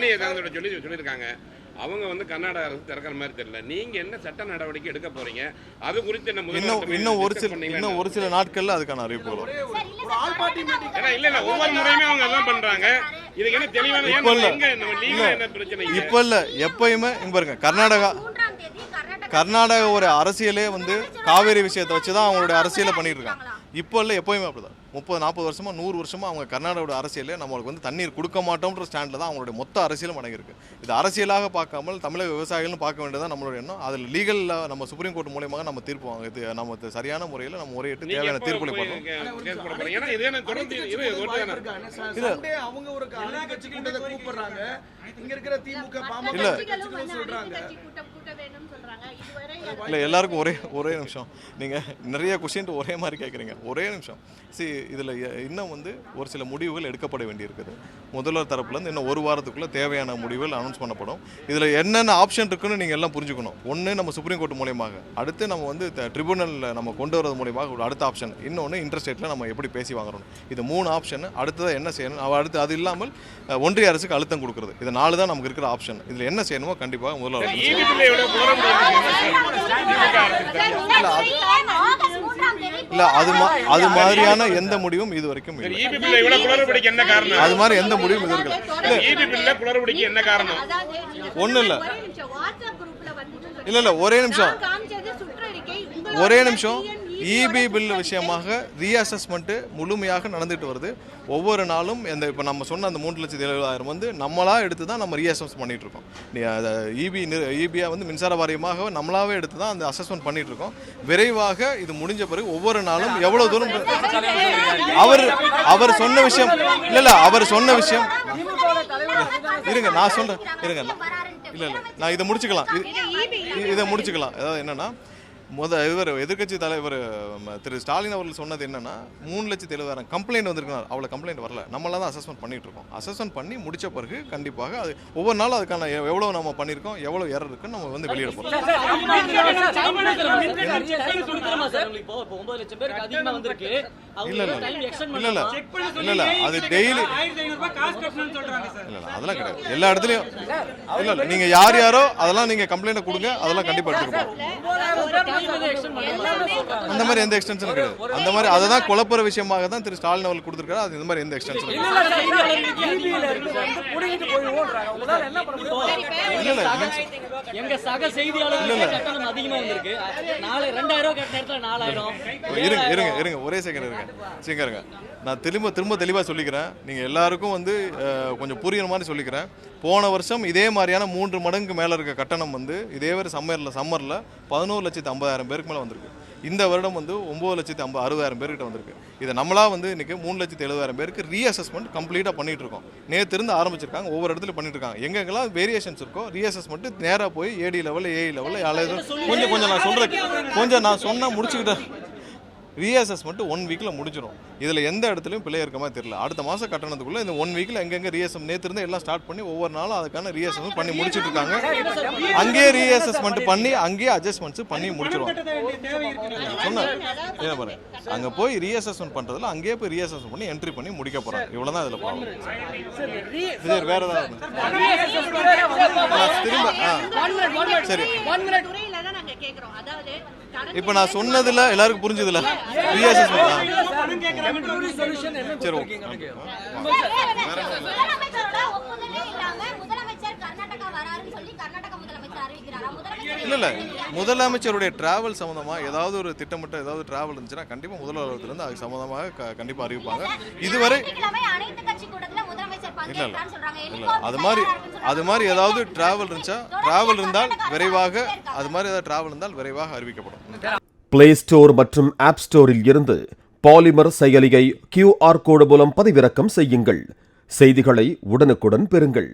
அந்நிய சொல்லியிருக்காங்க. அவங்க வந்து கர்நாடக அரசு திறக்கிற மாதிரி தெரியல. நீங்க என்ன சட்ட நடவடிக்கை எடுக்க போறீங்க? அது குறித்து இன்னும் ஒரு சில நாட்கள்ல அதுக்கான அறிவிப்பு வரும். இல்ல ஒவ்வொரு முறையுமே அவங்க அதான் பண்றாங்க. இதுக்கு என்ன தெளிவான என்ன பிரச்சனை? இப்ப இல்ல, எப்பயுமே இங்க பாருங்க, கர்நாடக ஒரு அரசியலே வந்து காவேரி விஷயத்தை வச்சுதான் அவங்களுடைய அரசியலை பண்ணிட்டு இருக்காங்க. இப்போ இல்லை, எப்போயுமே அப்படிதான். 30-40 வருஷமா 100 வருஷமா அவங்க கர்நாடகோட அரசியலே நம்மளுக்கு வந்து தண்ணீர் கொடுக்க மாட்டோம்ன்ற ஸ்டாண்டில் தான் அவங்களுடைய மொத்த அரசியலும் அடங்கியிருக்கு. இது அரசியலாக பார்க்காமல் தமிழக விவசாயிகள்னு பார்க்க வேண்டியதான் நம்மளுடைய எண்ணம். அதில் லீகலில் நம்ம சுப்ரீம் கோர்ட் மூலியமாக நம்ம தீர்ப்பு வாங்க, இது நம்ம சரியான முறையில் நம்ம முறையிட்டு தேவையான தீர்ப்புகளை பண்ணுவோம். இல்லை எல்லாருக்கும் ஒரே நிமிஷம், நீங்கள் நிறைய கொஸ்டின் ஒரே மாதிரி கேட்குறீங்க. ஒரே நிமிஷம். இதில் இன்னும் வந்து ஒரு சில முடிவுகள் எடுக்கப்பட வேண்டியிருக்குது. முதல்வர் தரப்புலேருந்து இன்னும் ஒரு வாரத்துக்குள்ளே தேவையான முடிவுகள் அனௌன்ஸ் பண்ணப்படும். இதில் என்னென்ன ஆப்ஷன் இருக்குன்னு நீங்கள் எல்லாம் புரிஞ்சுக்கணும். ஒன்று நம்ம சுப்ரீம் கோர்ட் மூலியமாக, அடுத்து நம்ம வந்து ட்ரிபுனலில் நம்ம கொண்டு வரது மூலியமாக ஒரு அடுத்த ஆப்ஷன், இன்னொன்று இன்டர்ஸ்டேட்டில் நம்ம எப்படி பேசி வாங்குறோம். இது 3 ஆப்ஷன். அடுத்ததாக என்ன செய்யணும், அடுத்து அது இல்லாமல் ஒன்றிய அரசுக்கு அழுத்தம் கொடுக்குறது. இது 4 தான் நமக்கு இருக்கிற ஆப்ஷன். இதில் என்ன செய்யணுமோ கண்டிப்பாக முதல்வர் இல்ல அது மாதிரியான எந்த முடிவும் இது வரைக்கும் அது மாதிரி எந்த முடிவும் இது வரைக்கும் என்ன காரணம்? ஒண்ணு இல்ல ஒரே நிமிஷம். இபி பில் விஷயமாக ரீஅசஸ்மெண்ட் முழுமையாக நடந்துட்டு வருது. ஒவ்வொரு நாளும் இப்போ நம்ம சொன்ன அந்த 3,70,000 வந்து நம்மளா எடுத்து தான் நம்ம ரீஅசஸ் பண்ணிட்டு இருக்கோம். இபியா வந்து மின்சார வாரியமாக நம்மளாவே எடுத்து தான் அந்த அசஸ்மெண்ட் பண்ணிட்டு இருக்கோம். விரைவாக இது முடிஞ்ச பிறகு ஒவ்வொரு நாளும் எவ்வளவு தூரம் அவர் சொன்ன விஷயம் அவர் சொன்ன விஷயம் இருங்க நான் சொல்றேன் இல்ல நான் இதை முடிச்சுக்கலாம். அதாவது என்னன்னா, இவர் எதிர்கட்சி தலைவர் திரு ஸ்டாலின் அவர்கள் சொன்னது என்னன்னா, 3,70,000 கம்ப்ளைண்ட் வந்திருக்காங்க. அவ்வளோ கம்ப்ளைண்ட் வரல, நம்மளாம் தான் அசஸ்மெண்ட் பண்ணிட்டு இருக்கோம். அசஸ்மெண்ட் பண்ணி முடிச்ச பிறகு கண்டிப்பாக அது ஒவ்வொரு நாளும் அதுக்கான எவ்வளோ நம்ம பண்ணியிருக்கோம், எவ்வளோ எரர் இருக்குன்னு நம்ம வந்து வெளியிட போகிறோம். இல்ல அது டெய்லி அதெல்லாம் கிடையாது. எல்லா இடத்துலையும் இல்ல நீங்க யாரோ அதெல்லாம் நீங்க கம்ப்ளைண்ட் கொடுங்க, அதெல்லாம் கண்டிப்பா எடுத்துக்கணும். அந்த மாதிரி எந்த எக்ஸ்டென்ஷனும் கிடையாது. அந்த மாதிரி அதை தான் குழப்பற விஷயமாக தான் திரு ஸ்டாலின் அவர்கள் கொடுத்திருக்காரு. அது இந்த மாதிரி எந்த எக்ஸ்டென்ஷனும் எங்க சக செய்தியாளர்கள் கட்டணம் அதிகமா வந்திருக்கு. 2000 கேட்ட நேரத்துல 4000. இருங்க ஒரே செகண்ட் இருங்க. நான் திரும்ப தெளிவாக சொல்லிக்கிறேன். நீங்கள் எல்லாருக்கும் வந்து கொஞ்சம் புரியுற மாதிரி சொல்லிக்கிறேன். போன வருஷம் இதே மாதிரியான 3 மடங்கு மேலே இருக்க கட்டணம் வந்து இதே மாதிரி சம்மரில் 11,50,000 பேருக்கு மேலே வந்திருக்கு. இந்த வருடம் வந்து 9,60,000 பேர்கிட்ட வந்திருக்கு. இதை நம்மளா வந்து இன்னைக்கு 3,70,000 பேருக்கு ரீஅசஸ்மெண்ட் கம்ப்ளீட்டாக பண்ணிட்டு இருக்கோம். நேற்று இருந்து ஆரம்பிச்சிருக்காங்க, ஒவ்வொரு இடத்துல பண்ணிட்டு இருக்காங்க. எங்கெங்கெல்லாம் வேரியேஷன்ஸ் இருக்கோ ரீஅசஸ்மெண்ட் நேராக போய் ஏடி லெவல், ஏஇ லெவல், கொஞ்சம் நான் சொன்னா முடிச்சுக்கிட்டேன். ரீஅசஸ்மெண்ட் 1 வீக்கில் முடிஞ்சிடும். இதில் எந்த இடத்துலையும் பிள்ளை இருக்க மாதிரி தெரியல. அடுத்த மாதம் கட்டணத்துக்குள்ளே இந்த 1 வீக்கில் எங்கெங்கே ரீஅசஸ் நேற்று இருந்து எல்லாம் ஸ்டார்ட் பண்ணி ஒவ்வொரு நாளும் அதுக்கான ரீஅசஸ்மெண்ட் பண்ணி முடிச்சுட்டு இருக்காங்க. அங்கேயே ரீஅசஸ்மெண்ட் பண்ணி அங்கேயே அட்ஜஸ்ட்மெண்ட்ஸ் பண்ணி முடிச்சிருவாங்க. சொன்னேன் என்ன பாருங்க, அங்கே போய் ரீஅசஸ்மெண்ட் பண்ணுறதுல அங்கேயே போய் ரீஅசஸ்மெண்ட் பண்ணி என்ட்ரி பண்ணி முடிக்க போகிறாங்க. இவ்வளோ தான் இதில் ப்ராப்ளம். சரி வேறு ஏதாவது சரி இப்போ நான் சொன்னதுல எல்லாருக்கும் புரிஞ்சதுல சரி ஓகே. இல்ல முதலமைச்சருடைய டிராவல் சம்பந்தமா ஏதாவது ஒரு திட்டமிட்ட ஏதாவது டிராவல் இருந்துச்சுன்னா கண்டிப்பா முதல்வர்ல இருந்து அது சம்பந்தமாக கண்டிப்பா அறிவிப்பாங்க. இதுவரை அது மாதிரி ஏதாவது டிராவல் இருந்தால் விரைவாக அறிவிக்கப்படும். பிளே ஸ்டோர் மற்றும் ஆப் ஸ்டோரில் இருந்து பாலிமர் செயலியை QR கோடு மூலம் பதிவிறக்கம் செய்யுங்கள். செய்திகளை உடனுக்குடன் பெறுங்கள்.